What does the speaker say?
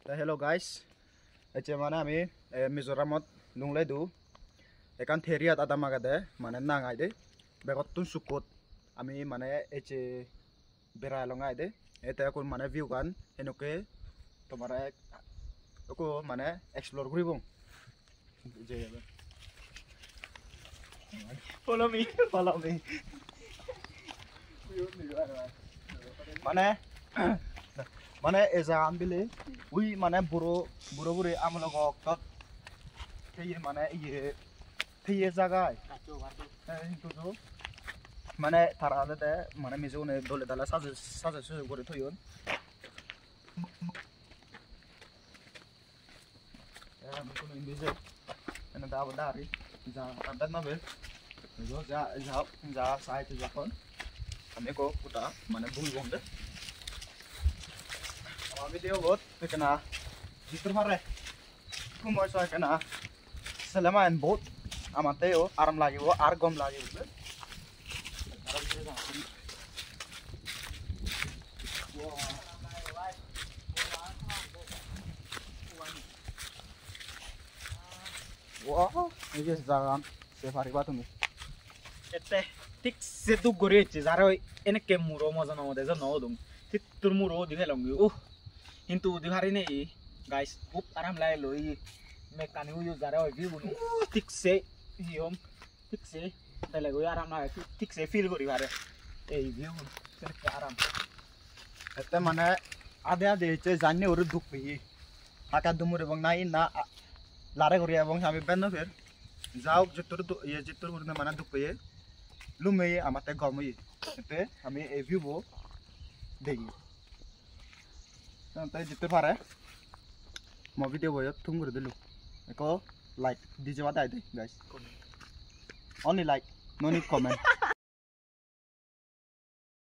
Hello guys, এতিয়া মানে আমি মিজোরামত নুংলাই দু একান থেরিয়াত আদা মাগাদে মানে নাঙাই দে বেগতুন সুকত আমি মানে এচে বেড়াই লঙাই দে এটা কোন মানে ভিউ গান হেনকে তোমার ওকো মানে এক্সপ্লোর করিব যে follow me মানে মানে এজা আনবিলে উই মানে বুড়ো বুড়ি আমলগ তত সেই মানে ইয়ে সেই জায়গায় কিন্তু মানে তারা আলাদা মানে মিজোনে দলে দালা সাজে সুযোগ করে থইন কোনো ইন্ডিজে এনে দাও দারি যা আদা নবে যা সাইতে যখন আমি কো পুটা মানে বুল বন্ধে video buat kena jitur pare kumoy soy kena selama bot amateo aram lagi wo argom lagi bu wow ini jangan safari ba tumi ete tik setu gore jaro ene ke muro moza no de no dum tik tur muro dihelongi কিন্তু দিহারি নেই guys খুব আরাম লাগে লই mechanic use যারা হয় view ঠিক সে হিম ঠিক সে তাহলে ওই আরাম লাগে ঠিক সে ফিল করি পারে এই ভিউ সেটা আরাম এতে মানে আদে আদে হচ্ছে জানি ওর দুঃখ পেই হাকা দুমুর এবং নাই না লারে করি এবং আমি বেন ফের যাও যেতর ইয়ে যেতর করে মানে দুঃখ পেয়ে লুমে আমাতে গমই এতে আমি এই ভিউ দেখি তাই যেতে পারে মো ভিডিও বয় থুম করে দিলু একো লাইক দিজে বাদাই দে guys only like no need comment